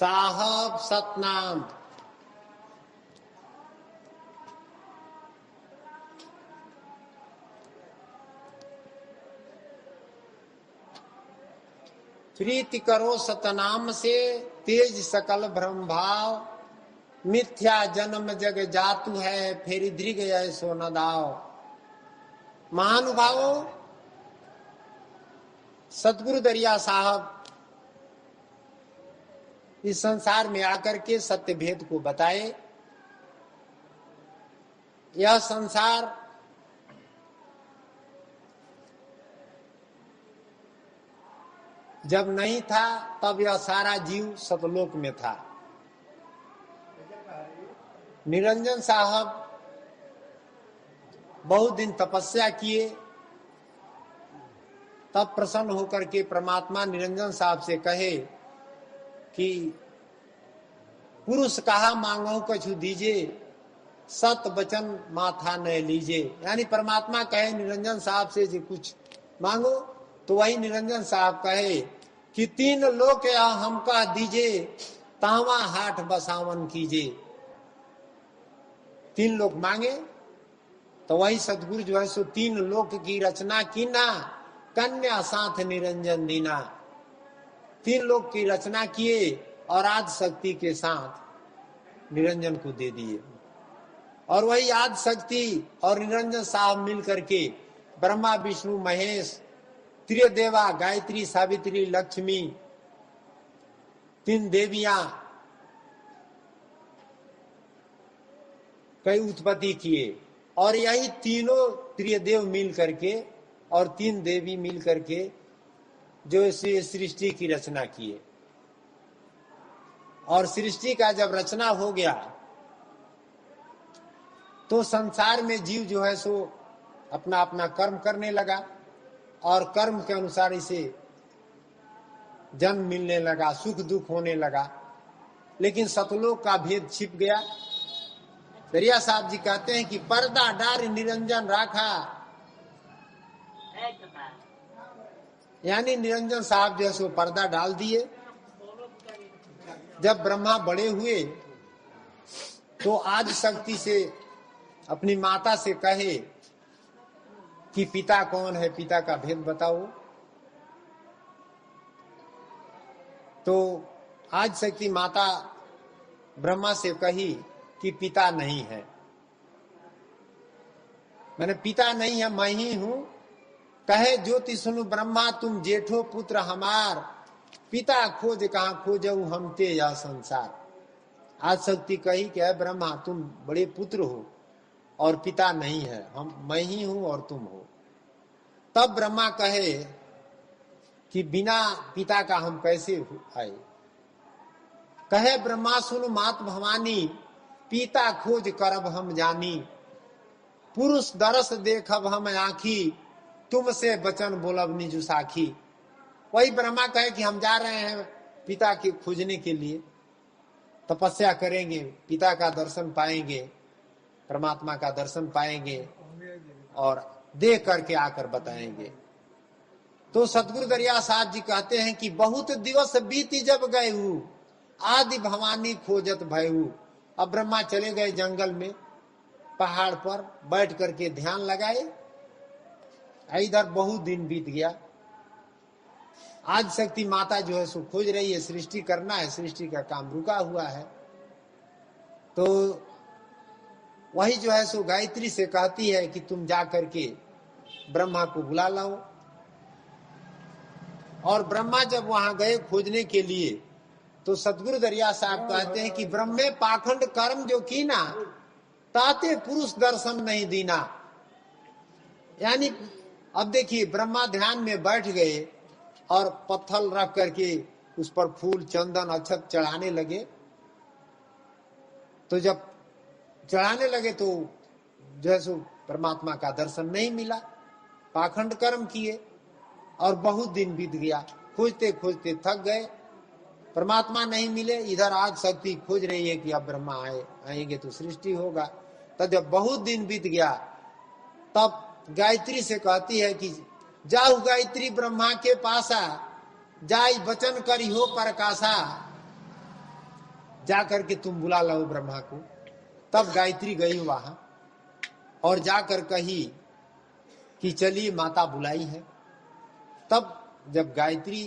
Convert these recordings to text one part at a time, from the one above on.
साहब सतनाम। प्रीति करो सतनाम से तेज सकल भ्रम भाव, मिथ्या जन्म जग जातु है फेरी दृग ऐसो न दाव। महानुभावों, सतगुरु दरिया साहब इस संसार में आकर के सत्य भेद को बताए। यह संसार जब नहीं था तब यह सारा जीव सतलोक में था। निरंजन साहब बहुत दिन तपस्या किए, तब प्रसन्न होकर के परमात्मा निरंजन साहब से कहे कि पुरुष कहा मांगो कछु दीजे, सत वचन माथा न लीजे। यानी परमात्मा कहे निरंजन साहब से जो कुछ मांगो, तो वही निरंजन साहब कहे कि 3 लोक या हम कह दीजे, तावा हाट बसावन कीजे। 3 लोक मांगे तो वही सतगुरु जो है सो 3 लोक की रचना की ना, कन्या साथ निरंजन दीना। 3 लोक की रचना किए और आज शक्ति के साथ निरंजन को दे दिए। और वही आज शक्ति और निरंजन साहब मिल करके ब्रह्मा विष्णु महेश त्रिदेवा गायत्री सावित्री लक्ष्मी 3 देवियां कई उत्पत्ति किए। और यही तीनों त्रिदेव मिल करके और 3 देवी मिल करके जो सृष्टि की रचना किए। और सृष्टि का जब रचना हो गया तो संसार में जीव जो है सो अपना अपना कर्म करने लगा और कर्म के अनुसार इसे जन्म मिलने लगा, सुख दुख होने लगा। लेकिन सतलोक का भेद छिप गया। दरिया साहब जी कहते हैं कि पर्दा डार निरंजन राखा। यानी निरंजन साहब जो है सो पर्दा डाल दिए। जब ब्रह्मा बड़े हुए तो आज शक्ति से अपनी माता से कहे कि पिता कौन है, पिता का भेद बताओ। तो आज शक्ति माता ब्रह्मा से कही कि पिता नहीं है, मैंने पिता नहीं है, मैं ही हूं। कहे ज्योति सुनु ब्रह्मा तुम जेठो पुत्र हमार, पिता खोज कहां खोजऊ हम ते यह संसार। आज शक्ति कही कि है ब्रह्मा तुम बड़े पुत्र हो और पिता नहीं है, मैं ही हूं और तुम हो। तब ब्रह्मा कहे कि बिना पिता का हम कैसे आए। कहे ब्रह्मा सुन मात भवानी, पिता खोज करब हम जानी, पुरुष दरस देखब हम आखी, तुमसे वचन बोलब निज साखी। वही ब्रह्मा कहे कि हम जा रहे हैं पिता के खोजने के लिए, तपस्या करेंगे, पिता का दर्शन पाएंगे, परमात्मा का दर्शन पाएंगे और देख करके आकर बताएंगे। तो सतगुरु दरिया साहब जी कहते हैं कि बहुत दिवस बीती जब गए हूं, आदि भवानी खोजत भयऊ। अब ब्रह्मा चले गए जंगल में, पहाड़ पर बैठ करके ध्यान लगाए। इधर बहुत दिन बीत गया। आज शक्ति माता जो है सो खोज रही है, सृष्टि करना है, सृष्टि का काम रुका हुआ है। तो वही जो है सो गायत्री से कहती है कि तुम जा करके ब्रह्मा को बुला लाओ। और ब्रह्मा जब वहां गए खोजने के लिए तो सतगुरु दरिया साहब कहते हैं कि ब्रह्मे पाखंड कर्म जो की ना, ताते पुरुष दर्शन नहीं दीना। यानी अब देखिए ब्रह्मा ध्यान में बैठ गए और पत्थर रख करके उस पर फूल चंदन अक्षत चढ़ाने लगे। तो जब चढ़ाने लगे तो जो है सो परमात्मा का दर्शन नहीं मिला, पाखंड कर्म किए और बहुत दिन बीत गया। खोजते खोजते थक गए, परमात्मा नहीं मिले। इधर आज शक्ति खोज रही है कि अब ब्रह्मा आएंगे तो सृष्टि होगा। तब जब बहुत दिन बीत गया तब गायत्री से कहती है कि जाऊ गायत्री ब्रह्मा के पासा, जाई वचन करी हो प्रकाशा, जा करके तुम बुला लो ब्रह्मा को। तब गायत्री गई वहां और जाकर कही कि चलिए माता बुलाई है। तब जब गायत्री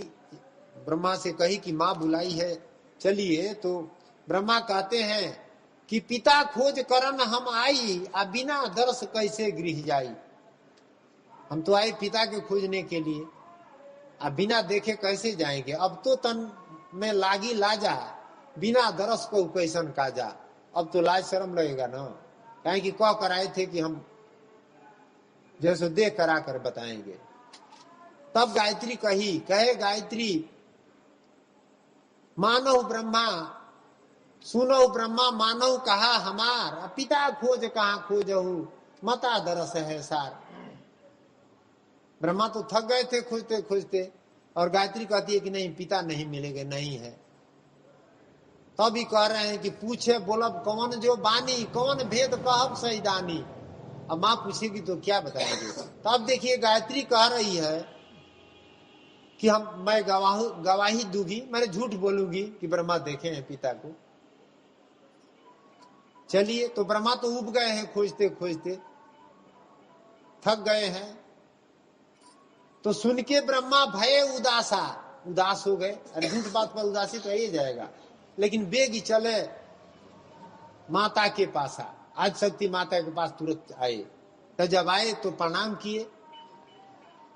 ब्रह्मा से कही कि माँ बुलाई है चलिए, तो ब्रह्मा कहते हैं कि पिता खोज करन हम आई, आ बिना दर्श कैसे गृह जाई। हम तो आए पिता के खोजने के लिए, अब बिना देखे कैसे जाएंगे। अब तो तन में लागी लाजा, बिना दरस को कैसन काजा। अब तो लाज शर्म लगेगा ना, कहें कि कह कराए थे कि हम जैसे देख करा कर बताएंगे। तब गायत्री कहे गायत्री मानव ब्रह्मा सुनो ब्रह्मा मानव कहा हमार, पिता खोज कहाँ खोजहू मता दरस है सार। ब्रह्मा तो थक गए थे खोजते खोजते, और गायत्री कहती है कि नहीं पिता नहीं मिलेंगे, नहीं है। तब ही कह रहे हैं कि पूछे बोलब कौन जो बानी, कौन भेद कहब सहीदानी। अब माँ पूछेगी तो क्या बताएंगे। तब देखिए गायत्री कह रही है कि मैं गवाही दूंगी, मैंने झूठ बोलूंगी कि ब्रह्मा देखे हैं पिता को। चलिए, तो ब्रह्मा तो उब गए हैं खोजते खोजते, थक गए हैं। तो सुन के ब्रह्मा भय उदास हो गए। अरे झूठ बात पर उदासी तो ही जाएगा, लेकिन बेगी चले माता के पास। आज शक्ति माता के पास तुरंत आए। तो जब आए तो प्रणाम किए।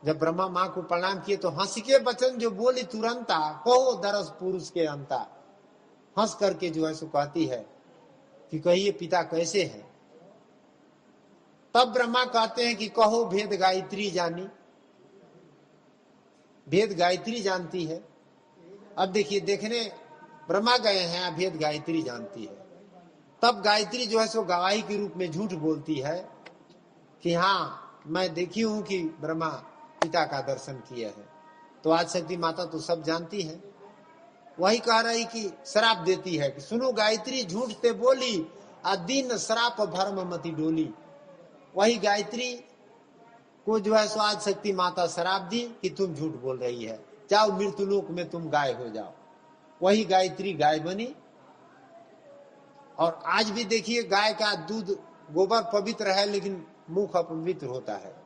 जब ब्रह्मा माँ को प्रणाम किए तो हंस के वचन जो बोली तुरंता, कहो दरस पुरुष के अंता। हंस करके जो है सो कहती है कि कहिए पिता कैसे है। तब ब्रह्मा कहते हैं कि कहो भेद गायत्री जानी। भेद गायत्री जानती है। अब देखिए देखने ब्रह्मा गए हैं, भेद गायत्री जानती है। तब गायत्री जो है सो गवाही के रूप में झूठ बोलती है कि हाँ मैं देखी हूं कि ब्रह्मा पिता का दर्शन किया है। तो आज शक्ति माता तो सब जानती है। वही कह रही कि श्राप देती है कि सुनो गायत्री झूठ ते बोली, आ दिन श्राप भरम मति डोली। वही गायत्री को जो है सो आज शक्ति माता श्राप दी कि तुम झूठ बोल रही है, जाओ मृत्युलोक में तुम गाय हो जाओ। वही गायत्री गाय बनी। और आज भी देखिए गाय का दूध गोबर पवित्र है, लेकिन मुख अपवित्र होता है।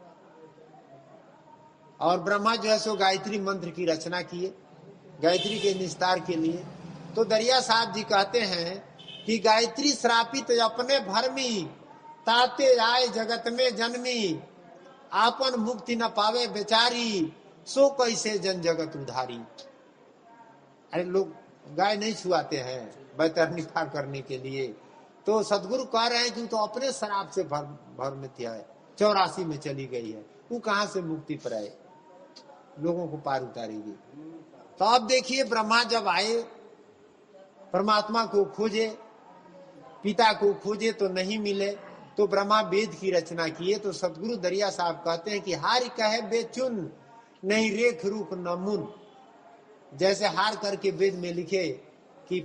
और ब्रह्मा जो है सो गायत्री मंत्र की रचना किए गायत्री के निस्तार के लिए। तो दरिया साहब जी कहते हैं कि गायत्री श्रापित अपने भरमी, ताते आए जगत में जन्मी, आपन मुक्ति न पावे बेचारी, सो कैसे जन जगत उधारी। अरे लोग गाय नहीं छुआते हैं बैतरनी पार करने के लिए, तो सदगुरु कह रहे हैं कि तो अपने शराब से भ्रमित है, 84 में चली गई है, वो कहां से मुक्ति पाए, लोगों को पार उतारेगी। तो अब देखिए ब्रह्मा जब आए, परमात्मा को खोजे, पिता को खोजे तो नहीं मिले, तो ब्रह्मा वेद की रचना किए। तो सतगुरु दरिया साहब कहते हैं कि हार कहे बेचुन, नहीं रेख रूप न मुन। जैसे हार करके वेद में लिखे कि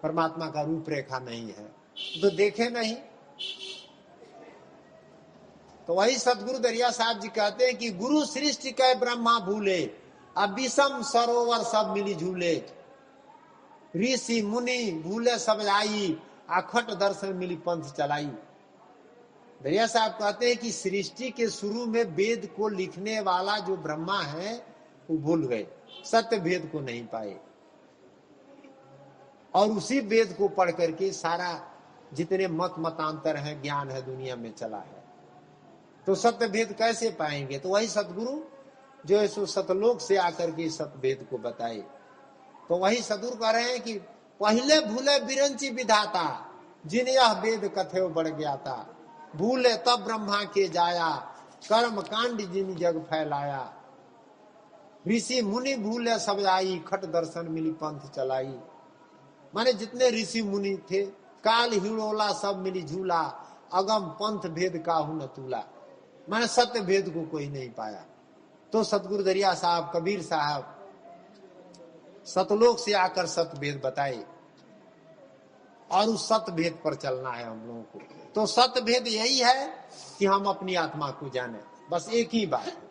परमात्मा का रूपरेखा नहीं है, तो देखे नहीं। तो वही सतगुरु दरिया साहब जी कहते हैं कि गुरु सृष्टि कह ब्रह्मा भूले, अब विषम सरोवर सब मिली झूले, ऋषि मुनि भूले सब आई, आखट दर्शन मिली पंथ चलाई। दरिया साहब कहते हैं कि सृष्टि के शुरू में वेद को लिखने वाला जो ब्रह्मा है वो भूल गए, सत्य वेद को नहीं पाए, और उसी वेद को पढ़ करके सारा जितने मतांतर हैं ज्ञान है दुनिया में चला है। तो सत्य वेद कैसे पाएंगे। तो वही सतगुरु जो है सो सतलोक से आकर के सत्य वेद को बताए। तो वही सदगुरु कह रहे हैं कि पहले भूले बिरंची विधाता, जिन यह वेद कथे बढ़ गया था, भूले तब ब्रह्मा के जाया, कर्म कांड जिन जग फैलाया, ऋषि मुनि भूले सब आई, खट दर्शन मिली पंथ चलाई। माने जितने ऋषि मुनि थे, काल हिड़ोला सब मिली झूला, अगम पंथ भेद काहू न तूला। माने सत्य भेद को कोई नहीं पाया। तो सतगुरु दरिया साहब, कबीर साहब सतलोक से आकर सत्य भेद बताए, और उस सत्य भेद पर चलना है हम लोगों को। तो सत्य भेद यही है कि हम अपनी आत्मा को जाने, बस एक ही बात,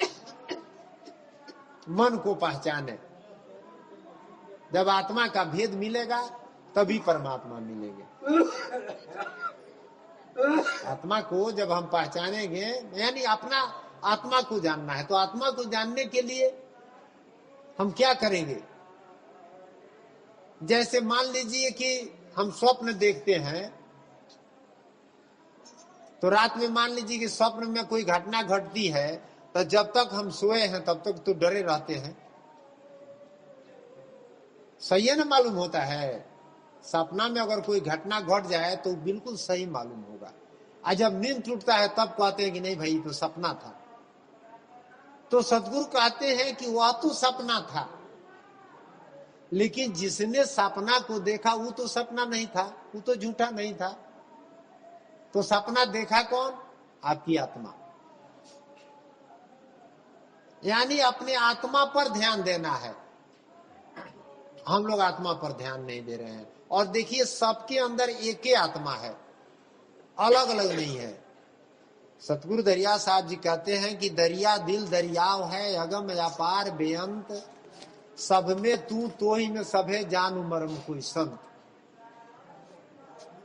मन को पहचाने। जब आत्मा का भेद मिलेगा तभी परमात्मा मिलेंगे। आत्मा को जब हम पहचानेंगे, यानी अपना आत्मा को जानना है, तो आत्मा को जानने के लिए हम क्या करेंगे? जैसे मान लीजिए कि हम स्वप्न देखते हैं, तो रात में मान लीजिए कि स्वप्न में कोई घटना घटती है, तो जब तक हम सोए हैं तब तक तो डरे रहते हैं। सही है ना? मालूम होता है सपना में अगर कोई घटना घट जाए तो बिल्कुल सही मालूम होगा, और जब नींद टूटता है तब कहते हैं कि नहीं भाई तो सपना था। तो सदगुरु कहते हैं कि वह तो सपना था, लेकिन जिसने सपना को देखा वो तो सपना नहीं था, वो तो झूठा नहीं था। तो सपना देखा कौन? आपकी आत्मा। यानी अपने आत्मा पर ध्यान देना है। हम लोग आत्मा पर ध्यान नहीं दे रहे हैं। और देखिए सबके अंदर एक ही आत्मा है, अलग अलग नहीं है। सतगुरु दरिया साहब जी कहते हैं कि दरिया दिल दरियाव है, अगम अपार बेअंत, सब में तू तो ही में सभे जानू मरम कोई संत।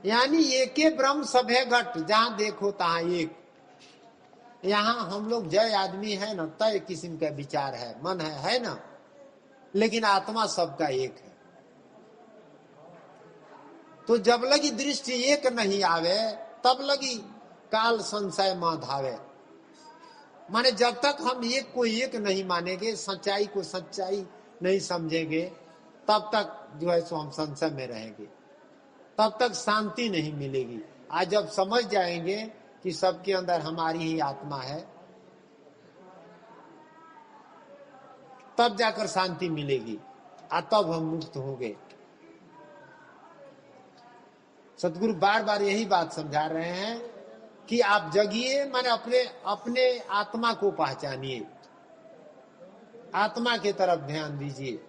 यानी एके ब्रह्म सभे घट, जहां देखो तहां एक। यहाँ हम लोग जय आदमी है ना, तय किस्म का विचार है, मन है ना, लेकिन आत्मा सबका एक है। तो जब लगी दृष्टि एक नहीं आवे, तब लगी काल संशय मां धावे। माने जब तक हम एक को एक नहीं मानेंगे, सच्चाई को सच्चाई नहीं समझेंगे, तब तक जो है सो हम संशय में रहेंगे, तब तक शांति नहीं मिलेगी। आज जब समझ जाएंगे कि सबके अंदर हमारी ही आत्मा है, तब जाकर शांति मिलेगी, और तब हम मुक्त होंगे। सतगुरु बार बार यही बात समझा रहे हैं कि आप जगिए, माने अपने आत्मा को पहचानिए, आत्मा के तरफ ध्यान दीजिए।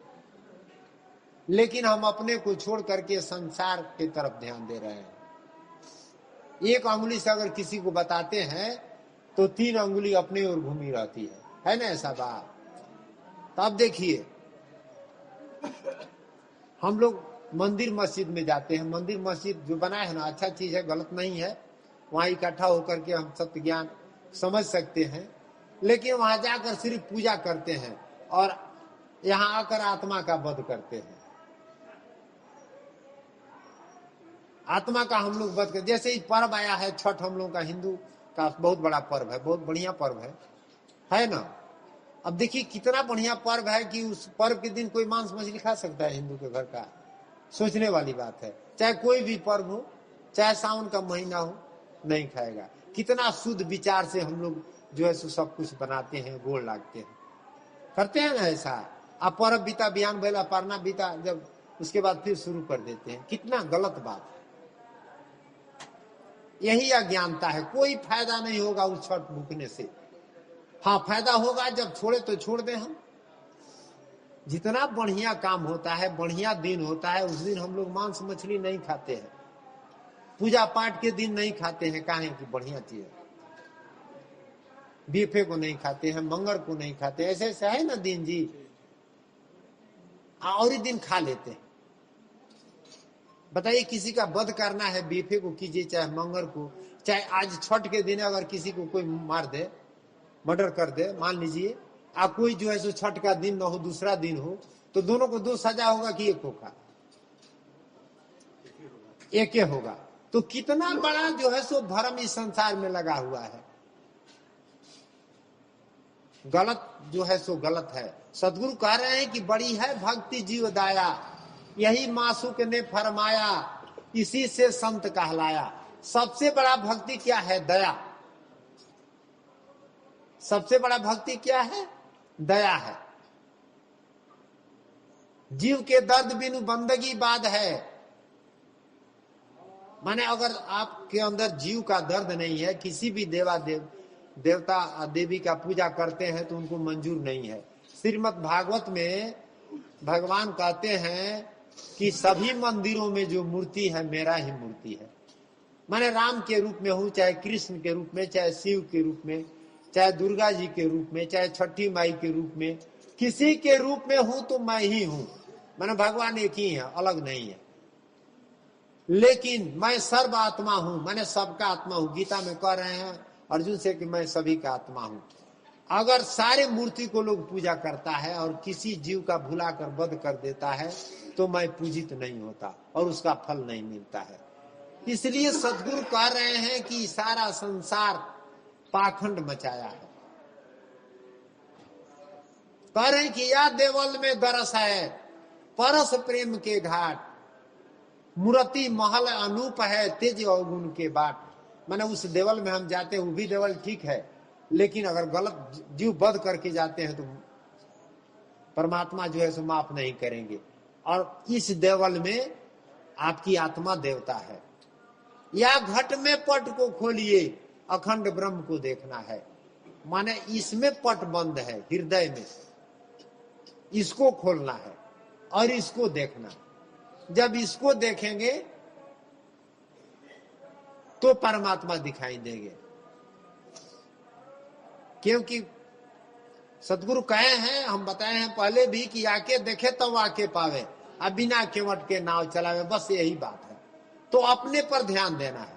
लेकिन हम अपने को छोड़ करके संसार के तरफ ध्यान दे रहे हैं। एक अंगुली से अगर किसी को बताते हैं तो 3 अंगुली अपने ओर घूमी रहती है ना ऐसा बात? तो अब देखिए, हम लोग मंदिर मस्जिद में जाते हैं, मंदिर मस्जिद जो बना है ना, अच्छा चीज है, गलत नहीं है, वहां इकट्ठा होकर के हम सत्य ज्ञान समझ सकते हैं। लेकिन वहां जाकर सिर्फ पूजा करते हैं और यहां आकर आत्मा का वध करते हैं। आत्मा का हम लोग वध करते। जैसे ही पर्व आया है छठ, हम लोग का हिंदू का बहुत बड़ा पर्व है, बहुत बढ़िया पर्व है ना? अब देखिए कितना बढ़िया पर्व है कि उस पर्व के दिन कोई मांस मछली खा सकता है हिंदू के घर का? सोचने वाली बात है। चाहे कोई भी पर्व हो, चाहे सावन का महीना हो, नहीं खाएगा। कितना शुद्ध विचार से हम लोग जो है सब कुछ बनाते हैं, गोड़ लागते हैं, करते हैं ना ऐसा। अब पर्व बीता, बयान बेला पारना बीता, जब उसके बाद फिर शुरू कर देते हैं। कितना गलत बात है। यही अज्ञानता है। कोई फायदा नहीं होगा उस छठ भूखने से। हाँ, फायदा होगा जब छोड़े तो छोड़ दें हम। जितना बढ़िया काम होता है, बढ़िया दिन होता है, उस दिन हम लोग मांस मछली नहीं खाते हैं। पूजा पाठ के दिन नहीं खाते हैं, काहे की बढ़िया चीज है। बीफे को नहीं खाते हैं, मंगर को नहीं खाते, ऐसे ऐसे है ना दिन जी, और ही दिन खा लेते हैं। बताइए, किसी का वध करना है, बीफे को कीजिए चाहे मंगर को, चाहे आज छठ के दिन अगर किसी को कोई मार दे, मर्डर कर दे, मान लीजिए, आप कोई जो है सो छठ का दिन न हो, दूसरा दिन हो, तो दोनों को 2 सजा होगा कि एक होगा? एक ही होगा। तो कितना बड़ा जो है सो भरम इस संसार में लगा हुआ है। गलत जो है सो गलत है। सदगुरु कह रहे हैं कि बड़ी है भक्ति जीव दाया, यही मासूक ने फरमाया, इसी से संत कहलाया। सबसे बड़ा भक्ति क्या है? दया। सबसे बड़ा भक्ति क्या है? दया है। जीव के दर्द बिनु बंदगी बाद है। माने अगर आपके अंदर जीव का दर्द नहीं है, किसी भी देवता देवी का पूजा करते हैं तो उनको मंजूर नहीं है। श्रीमद् भागवत में भगवान कहते हैं कि सभी मंदिरों में जो मूर्ति है मेरा ही मूर्ति है। माने राम के रूप में हूं, चाहे कृष्ण के रूप में, चाहे शिव के रूप में, चाहे दुर्गा जी के रूप में, चाहे छठी माई के रूप में, किसी के रूप में हूं तो मैं ही हूं। माने भगवान एक ही है, अलग नहीं है। लेकिन मैं सर्व आत्मा हूं, मैंने सबका आत्मा हूं। गीता में कह रहे हैं अर्जुन से कि मैं सभी का आत्मा हूं। अगर सारे मूर्ति को लोग पूजा करता है और किसी जीव का भुलाकर वध कर देता है तो मैं पूजित नहीं होता और उसका फल नहीं मिलता है। इसलिए सद्गुरु कह रहे हैं कि सारा संसार पाखंड मचाया है। कह रहे हैं कि या देवल में दरस है परस प्रेम के घाट, मूर्ति महल अनूप है तेज अवगुण के बाट। माने उस देवल में हम जाते हैं, वो भी देवल ठीक है, लेकिन अगर गलत जीव वध करके जाते हैं तो परमात्मा जो है सो माफ नहीं करेंगे। और इस देवल में आपकी आत्मा देवता है। या घट में पट को खोलिए अखंड ब्रह्म को देखना है। माने इसमें पट बंद है, हृदय में, इसको खोलना है और इसको देखना। जब इसको देखेंगे तो परमात्मा दिखाई देंगे। क्योंकि सदगुरु कहे हैं, हम बताए हैं पहले भी कि आके देखे तो आके पावे, अब बिना केवट के नाव चलावे, बस यही बात है। तो अपने पर ध्यान देना है,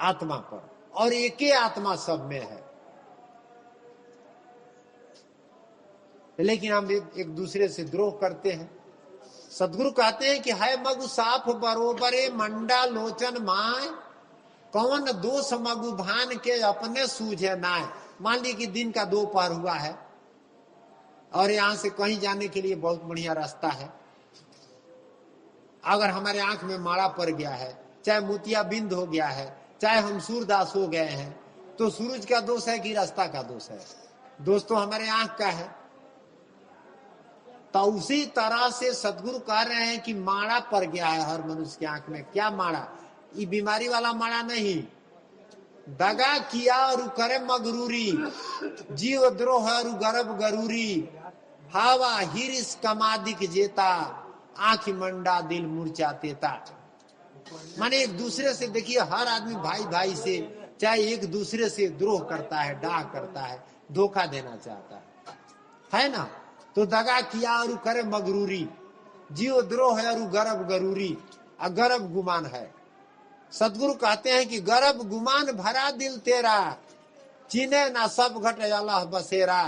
आत्मा पर, और एक ही आत्मा सब में है। लेकिन हम एक दूसरे से द्रोह करते हैं। सदगुरु कहते हैं कि है मगु साफ बरोबरे मंडा लोचन माय, कौन दोष मगु भान के अपने सूझे नाय। मान ली कि दिन का 2 पहर हुआ है और यहां से कहीं जाने के लिए बहुत बढ़िया रास्ता है। अगर हमारे आंख में माड़ा पड़ गया है, चाहे मोतियाबिंद हो गया है, चाहे हम सूरदास हो गए हैं, तो सूरज का दोष है कि रास्ता का दोष है? दोष तो हमारे आंख का है। तो उसी तरह से सदगुरु कह रहे हैं कि माड़ा पड़ गया है हर मनुष्य की आंख में। क्या माड़ा? ये बीमारी वाला माड़ा नहीं, दगा किया और करे मगरूरी, जीव द्रोह और गर्भ गरूरी, हवा हिरिस कमादिक जेता, आंख मंडा दिल मूर्छा तेता। माने एक दूसरे से, देखिए हर आदमी भाई भाई से चाहे एक दूसरे से द्रोह करता है, डाह करता है, धोखा देना चाहता है ना? तो दगा किया और करे मगरूरी, जीव द्रोह है और गर्भ गरूरी, और गर्भ गुमान है। सदगुरु कहते हैं कि गर्भ गुमान भरा दिल तेरा, चीने ना सब घट अल्लाह बसेरा।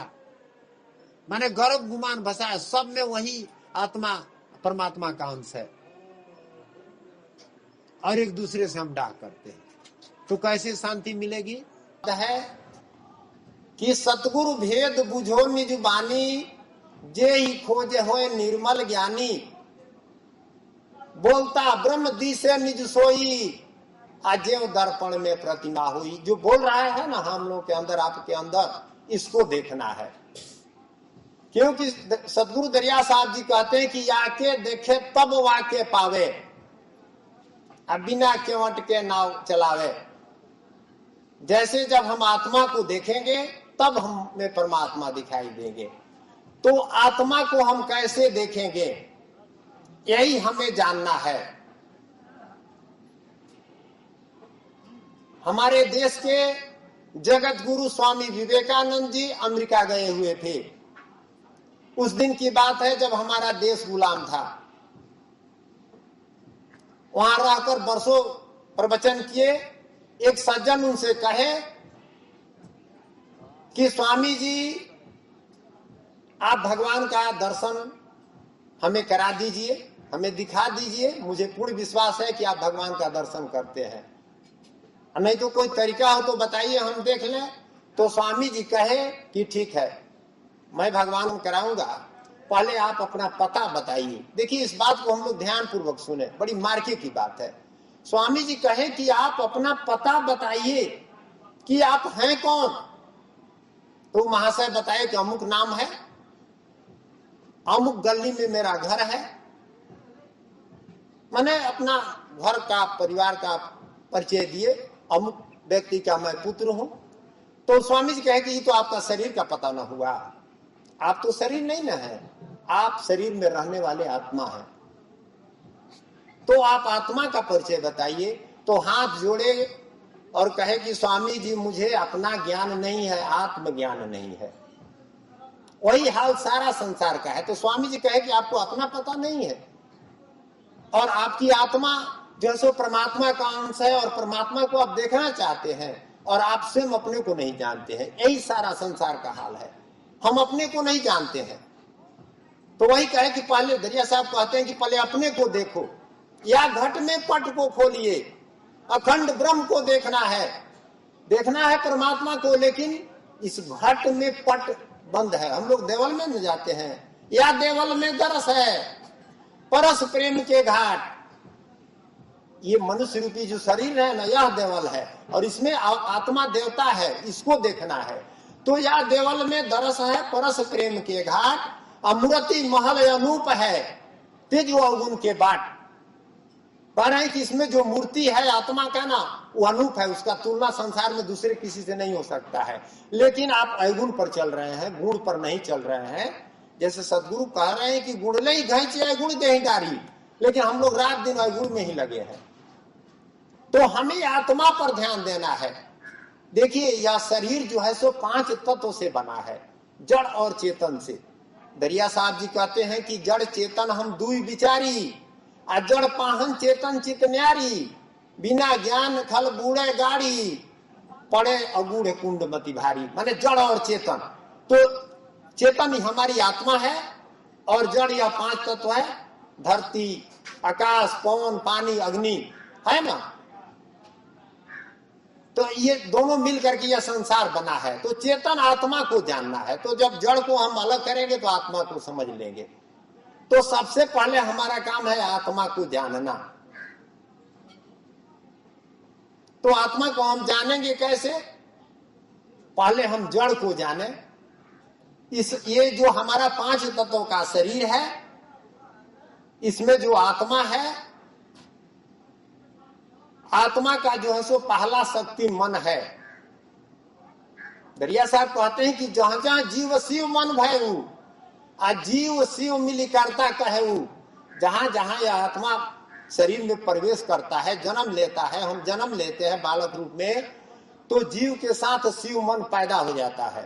माने गर्भ गुमान बसा है, सब में वही आत्मा परमात्मा का अंश है, और एक दूसरे से हम डाह करते हैं। तो कैसे शांति मिलेगी? है कि सतगुरु भेद बुझो निज बानी, जे ही खोजे होए निर्मल ज्ञानी, बोलता ब्रह्म दिसे निज सोई, अजेव दर्पण में प्रतिमा हुई। जो बोल रहा है ना हम लोग के अंदर, आपके अंदर, इसको देखना है। क्योंकि सदगुरु दरिया साहब जी कहते हैं कि आके देखे तब वाके पावे, अब बिना केवट के नाव चलावे। जैसे जब हम आत्मा को देखेंगे तब हमें परमात्मा दिखाई देंगे। तो आत्मा को हम कैसे देखेंगे, यही हमें जानना है। हमारे देश के जगत गुरु स्वामी विवेकानंद जी अमेरिका गए हुए थे। उस दिन की बात है जब हमारा देश गुलाम था। वहां रहकर वर्षों प्रवचन किए। एक सज्जन उनसे कहे कि स्वामी जी, आप भगवान का दर्शन हमें करा दीजिए, हमें दिखा दीजिए। मुझे पूर्ण विश्वास है कि आप भगवान का दर्शन करते हैं, नहीं तो कोई तरीका हो तो बताइए, हम देख लें। तो स्वामी जी कहे कि ठीक है, मैं भगवान कराऊंगा, पहले आप अपना पता बताइए। देखिए इस बात को हम लोग ध्यान पूर्वक सुने, बड़ी मार्के की बात है। स्वामी जी कहे कि आप अपना पता बताइए कि आप हैं कौन। तो महाशय बताए कि अमुक नाम है, अमुक गली में मेरा घर है। मैंने अपना घर का, परिवार का परिचय दिए, अमुक व्यक्ति का मैं पुत्र हूं। तो स्वामी जी कहे कि ये तो आपका शरीर का पता ना हुआ, आप तो शरीर नहीं ना है, आप शरीर में रहने वाले आत्मा हैं। तो आप आत्मा का परिचय बताइए। तो हाथ जोड़े और कहे कि स्वामी जी मुझे अपना ज्ञान नहीं है, आत्मज्ञान नहीं है। वही हाल सारा संसार का है। तो स्वामी जी कहे कि आपको अपना पता नहीं है और आपकी आत्मा जो है सो परमात्मा का अंश है और परमात्मा को आप देखना चाहते हैं और आप स्वयं अपने को नहीं जानते हैं। यही सारा संसार का हाल है, हम अपने को नहीं जानते हैं। तो वही कहे कि पहले दरिया साहब कहते हैं कि पहले अपने को देखो, या घट में पट को खोलिए, अखंड ब्रह्म को देखना है परमात्मा को, लेकिन इस घट में पट बंद है। हम लोग देवल में न जाते हैं, या देवल में दरस है परस प्रेम के घाट। ये मनुष्य रूपी जो शरीर है ना, यह देवल है और इसमें आत्मा देवता है, इसको देखना है। तो यह देवल में दरस है परस प्रेम के घाट, अमूर्ति महल अनूप है तेज अवगुण के बाट। कह रहे हैं कि इसमें जो मूर्ति है आत्मा का ना, वो अनूप है, उसका तुलना संसार में दूसरे किसी से नहीं हो सकता है। लेकिन आप अवगुण पर चल रहे हैं, गुण पर नहीं चल रहे हैं। जैसे सदगुरु कह रहे हैं कि गुण नहीं घैंचे अवगुण देही डारी, लेकिन हम लोग रात दिन अवगुण में ही लगे हैं। तो हमें आत्मा पर ध्यान देना है। देखिए, यह शरीर जो है सो 5 तत्वों से बना है, जड़ और चेतन से। दरिया साहब जी कहते हैं कि जड़ चेतन हम दुई विचारी, आ जड़ पाहन चेतन चित न्यारी, बिना ज्ञान खल बूढ़े गाड़ी, पड़े अगूढ़ कुंड मति भारी। माने जड़ और चेतन, तो चेतन ही हमारी आत्मा है और जड़ यह 5 तत्व है, धरती आकाश पवन पानी अग्नि, है ना। तो ये दोनों मिल करके यह संसार बना है। तो चेतन आत्मा को जानना है। तो जब जड़ को हम अलग करेंगे तो आत्मा को समझ लेंगे। तो सबसे पहले हमारा काम है आत्मा को जानना। तो आत्मा को हम जानेंगे कैसे? पहले हम जड़ को जाने। ये जो हमारा 5 तत्वों का शरीर है, इसमें जो आत्मा है, आत्मा का जो है सो पहला शक्ति मन है। दरिया साहब कहते हैं कि जहां जहां जीव शिव मन भयऊ, आ जीव शिव मिली करता कहू। जहां जहां यह आत्मा शरीर में प्रवेश करता है, जन्म लेता है, हम जन्म लेते हैं बालक रूप में, तो जीव के साथ शिव मन पैदा हो जाता है।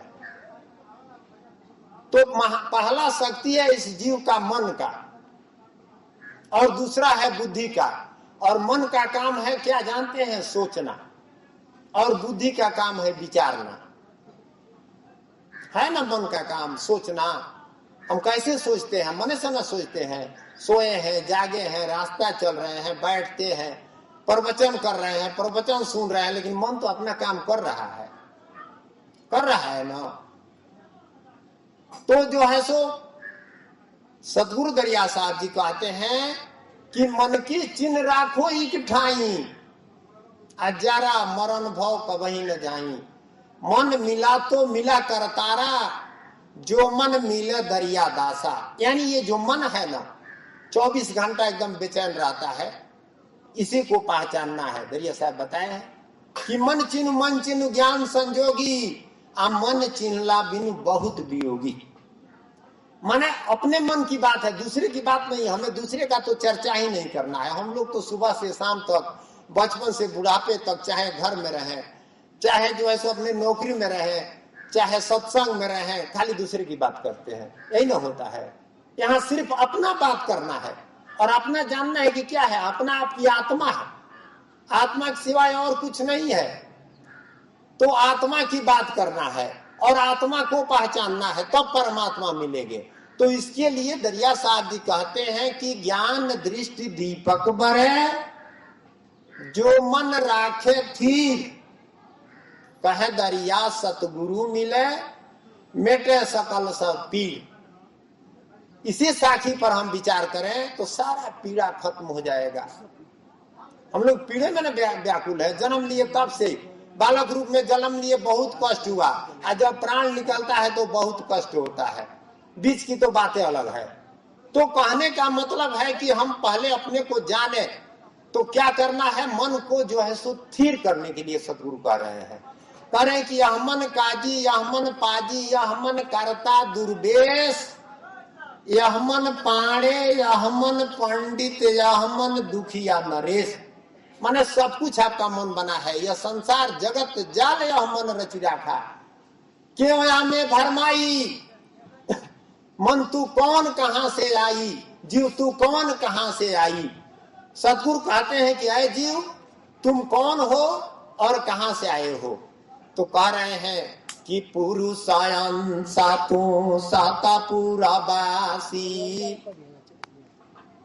तो पहला शक्ति है इस जीव का मन का, और दूसरा है बुद्धि का। और मन का काम है क्या जानते हैं? सोचना। और बुद्धि का काम है विचारना, है ना। मन का काम सोचना। हम कैसे सोचते हैं? मन से ना सोचते हैं। सोए हैं, जागे हैं, रास्ता चल रहे हैं, बैठते हैं, प्रवचन कर रहे हैं, प्रवचन सुन रहे हैं, लेकिन मन तो अपना काम कर रहा है ना। तो जो है सो सदगुरु दरिया साहब जी कहते हैं कि मन की चिन्ह राखो इकठाई, अजारा मरण भव कबही न जाई। मन मिला तो मिला कर तारा, जो मन मिले दरिया दासा। यानी ये जो मन है ना, 24 घंटा एकदम बेचैन रहता है, इसी को पहचानना है। दरिया साहब बताए हैं कि मन चिन्ह ज्ञान संजोगी, आ मन चिन्हला बिनु बहुत वियोगी। माने अपने मन की बात है, दूसरे की बात नहीं। हमें दूसरे का तो चर्चा ही नहीं करना है। हम लोग तो सुबह से शाम तक, बचपन से बुढ़ापे तक, चाहे घर में रहें, चाहे जो है सो अपने नौकरी में रहें, चाहे सत्संग में रहें, खाली दूसरे की बात करते हैं। यही ना होता है। यहाँ सिर्फ अपना बात करना है और अपना जानना है कि क्या है। अपना आपकी आत्मा है, आत्मा के सिवाय और कुछ नहीं है। तो आत्मा की बात करना है और आत्मा को पहचानना है, तब परमात्मा मिलेंगे। तो इसके लिए दरिया साहब जी कहते हैं कि ज्ञान दृष्टि दीपक बरे, जो मन राखे थी, कहे दरिया सतगुरु मिले, मेटे सकल सब पीर। इसी साखी पर हम विचार करें तो सारा पीड़ा खत्म हो जाएगा। हम लोग पीड़े में न व्याकुल है। जन्म लिए तब से, बालक रूप में जन्म लिए बहुत कष्ट हुआ, और जब प्राण निकलता है तो बहुत कष्ट होता है। बीच की तो बातें अलग है। तो कहने का मतलब है कि हम पहले अपने को जाने। तो क्या करना है? मन को जो है सो स्थिर करने के लिए सतगुरु कह रहे हैं। कह रहे हैं कि यह मन काजी, यह मन पाजी, यह मन करता दुर्वेश, यह मन पाणे, यह मन पंडित, यह मन दुखिया नरेश। माने सब कुछ आपका मन बना है। यह संसार जगत जाल यह मन रच राखा, क्यों या में भरमाई। मन तू कौन कहां से आई, जीव तू कौन कहां से आई। सतगुरु कहते हैं कि अय जीव तुम कौन हो और कहां से आए हो? तो कह रहे हैं कि पुरुषायन सातों साता पूरा बासी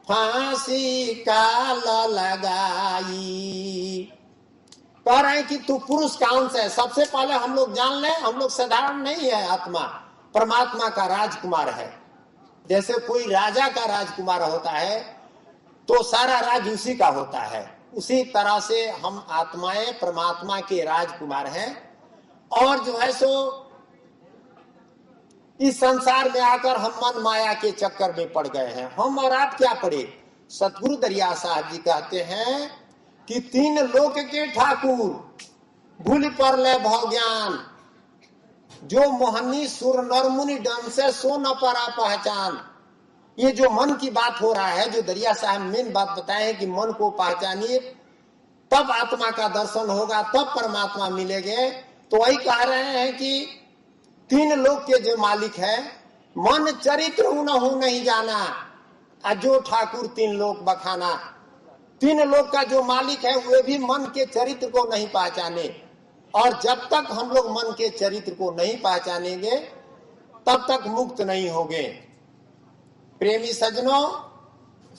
फांसी काल लगाई। कह रहे हैं कि तू पुरुष कौन से है? सबसे पहले हम लोग जान लें, हम लोग साधारण नहीं है, आत्मा परमात्मा का राजकुमार है। जैसे कोई राजा का राजकुमार होता है तो सारा राज उसी का होता है, उसी तरह से हम आत्माएं परमात्मा के राजकुमार हैं। और जो है सो इस संसार में आकर हम मन माया के चक्कर में पड़ गए हैं। हम और आप क्या पड़े? सतगुरु दरिया साहब जी कहते हैं कि तीन लोक के ठाकुर भूल पर ले भव ज्ञान, जो मोहनी सुर नर मुनि डम से सो न परा पहचान। ये जो मन की बात हो रहा है, जो दरिया साहब मेन बात बताए कि मन को पहचानिए तब आत्मा का दर्शन होगा, तब परमात्मा मिलेंगे। तो वही कह रहे हैं कि तीन लोक के जो मालिक है, मन चरित्र उनहु नहीं जाना, जो ठाकुर तीन लोक बखाना। तीन लोक का जो मालिक है वे भी मन के चरित्र को नहीं पहचाने, और जब तक हम लोग मन के चरित्र को नहीं पहचानेंगे तब तक मुक्त नहीं होंगे। प्रेमी सज्जनों,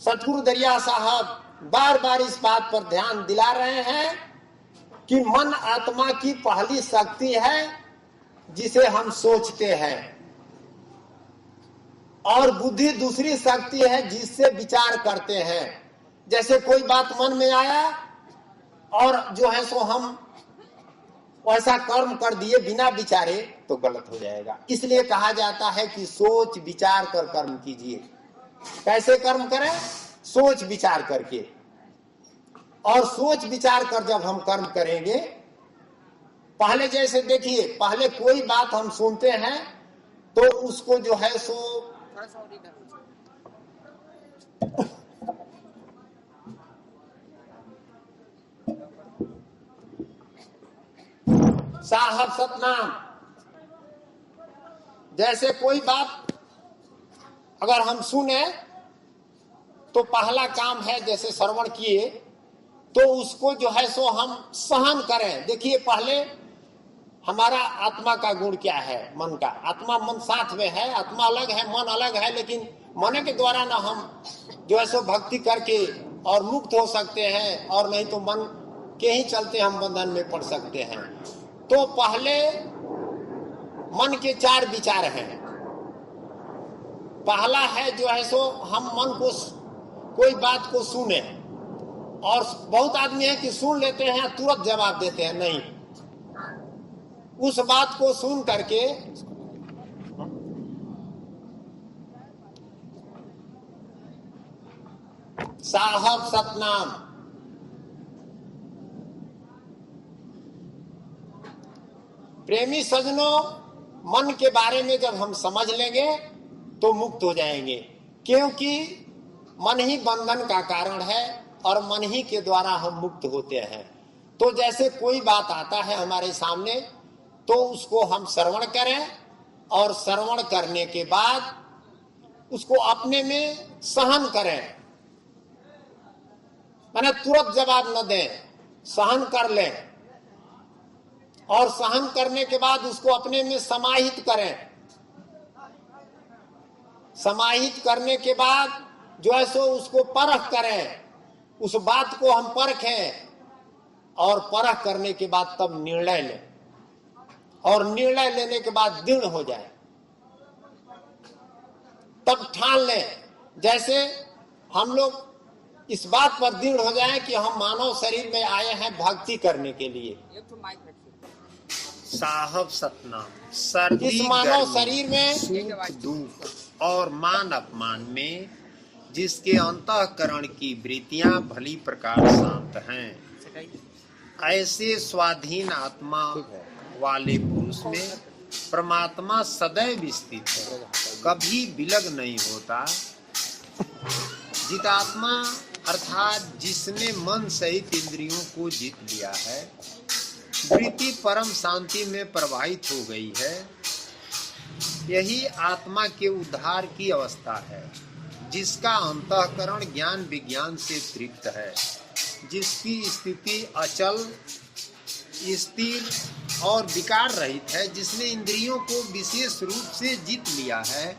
सतगुरु दरिया साहब बार बार इस बात पर ध्यान दिला रहे हैं कि मन आत्मा की पहली शक्ति है जिसे हम सोचते हैं, और बुद्धि दूसरी शक्ति है जिससे विचार करते हैं। जैसे कोई बात मन में आया और जो है सो हम वैसा कर्म कर दिए बिना विचारे तो गलत हो जाएगा। इसलिए कहा जाता है कि सोच विचार कर कर्म कीजिए। कैसे कर्म करें? सोच विचार करके। और सोच विचार कर जब हम कर्म करेंगे, पहले जैसे देखिए, पहले कोई बात हम सुनते हैं तो उसको जो है सो साहब सतनाम, जैसे कोई बात अगर हम सुने तो पहला काम है, जैसे श्रवण किए तो उसको जो है सो हम सहन करें। देखिए पहले हमारा आत्मा का गुण क्या है? मन का। आत्मा मन साथ में है, आत्मा अलग है मन अलग है, लेकिन मन के द्वारा ना हम जो है सो भक्ति करके और मुक्त हो सकते हैं, और नहीं तो मन के ही चलते हम बंधन में पड़ सकते हैं। तो पहले मन के चार विचार हैं। पहला है जो है सो हम मन को कोई बात को सुने, और बहुत आदमी है कि सुन लेते हैं तुरंत जवाब देते हैं, नहीं, उस बात को सुन करके साहब सतनाम, प्रेमी सज्जनों, मन के बारे में जब हम समझ लेंगे तो मुक्त हो जाएंगे, क्योंकि मन ही बंधन का कारण है और मन ही के द्वारा हम मुक्त होते हैं। तो जैसे कोई बात आता है हमारे सामने तो उसको हम श्रवण करें, और श्रवण करने के बाद उसको अपने में सहन करें। माने तुरंत जवाब न दें, सहन कर लें, और सहन करने के बाद उसको अपने में समाहित करें। समाहित करने के बाद जो है सो उसको परख करें, उस बात को हम परखें, और परख करने के बाद तब निर्णय लें, और निर्णय लेने के बाद दृढ़ हो जाए, तब ठान लें। जैसे हम लोग इस बात पर दृढ़ हो जाए कि हम मानव शरीर में आए हैं भक्ति करने के लिए। साहब सतनाम, सर्दी इस मानव गर्मी, शरीर में सुख दुख और मान अपमान में जिसके अंतःकरण की वृत्तियां भली प्रकार शांत हैं, ऐसे स्वाधीन आत्मा वाले पुरुष में परमात्मा सदैव स्थित है, कभी विलग नहीं होता। जितात्मा अर्थात जिसने मन सहित इंद्रियों को जीत लिया है, वृत्ति परम शांति में प्रवाहित हो गई है, यही आत्मा के उद्धार की अवस्था है। जिसका अंतःकरण ज्ञान विज्ञान से तृप्त है, जिसकी स्थिति अचल, स्थिर और विकार रहित है, जिसने इंद्रियों को विशेष रूप से जीत लिया है,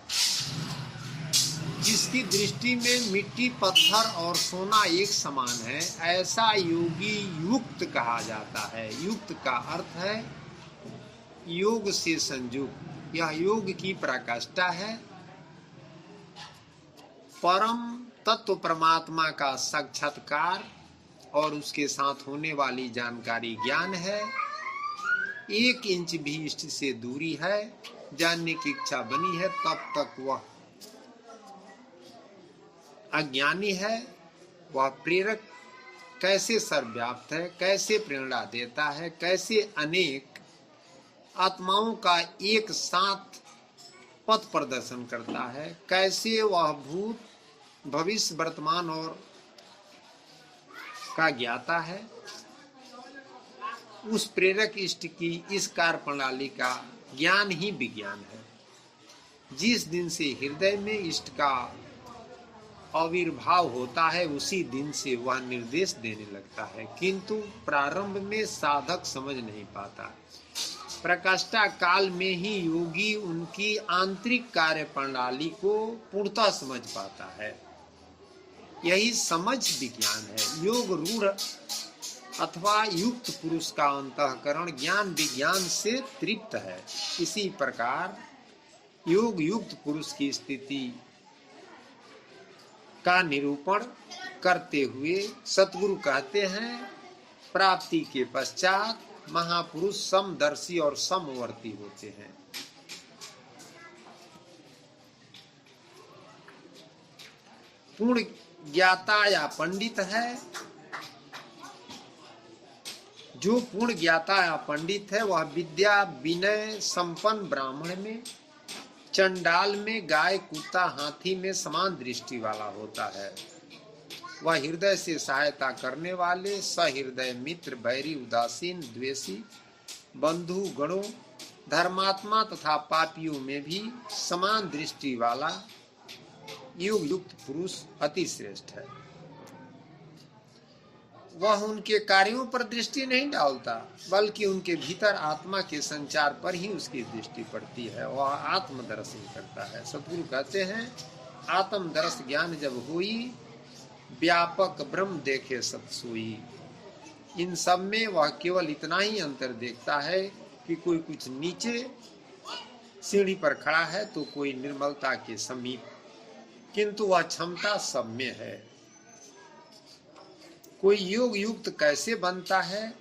जिसकी दृष्टि में मिट्टी, पत्थर और सोना एक समान है, ऐसा योगी युक्त कहा जाता है। युक्त का अर्थ है योग से संयुक्त। यह योग की पराकाष्ठा है। परम तत्व परमात्मा का साक्षात्कार और उसके साथ होने वाली जानकारी ज्ञान है। 1 इंच भी इष्ट से दूरी है, जानने की इच्छा बनी है, तब तक वह अज्ञानी है। वह प्रेरक कैसे सर्वव्याप्त है, कैसे प्रेरणा देता है, कैसे अनेक आत्माओं का एक साथ पथ प्रदर्शन करता है, कैसे वह भूत, भविष्य, वर्तमान और का ज्ञाता है। उस प्रेरक इष्ट की इस कार्य प्रणाली का ज्ञान ही विज्ञान है। जिस दिन से हृदय में इष्ट का आविर्भाव होता है, उसी दिन से वह निर्देश देने लगता है, किंतु प्रारंभ में साधक समझ नहीं पाता। प्रकाष्ठा काल में ही योगी उनकी आंतरिक कार्य प्रणाली को पूर्णतः समझ पाता है। यही समझ विज्ञान है। योग रूढ़ अथवा युक्त पुरुष का अंतःकरण ज्ञान विज्ञान से तृप्त है। इसी प्रकार योग युक्त पुरुष की स्थिति का निरूपण करते हुए सतगुरु कहते हैं, प्राप्ति के पश्चात महापुरुष समदर्शी और समवर्ती होते हैं। पूर्ण ज्ञाता या पंडित है। जो पूर्ण ज्ञाता या पंडित है, वह विद्या विनय संपन्न ब्राह्मण में, चंडाल में, गाय, कुत्ता, हाथी में समान दृष्टि वाला होता है। वह हृदय से सहायता करने वाले, सहृदय मित्र, बैरी, उदासीन, द्वेषी, बंधु गणों, धर्मात्मा तथा पापियों में भी समान दृष्टि वाला योग युक्त पुरुष अति श्रेष्ठ है। वह उनके कार्यों पर दृष्टि नहीं डालता, बल्कि उनके भीतर आत्मा के संचार पर ही उसकी दृष्टि पड़ती है। वह आत्मदर्शन करता है। सतगुरु कहते हैं, आत्मदर्श ज्ञान जब हुई, व्यापक ब्रह्म देखे सत सोई। इन सब में वह केवल इतना ही अंतर देखता है कि कोई कुछ नीचे सीढ़ी पर खड़ा है तो कोई निर्मलता के समीप, किंतु वह क्षमता सब में है। कोई योग युक्त कैसे बनता है,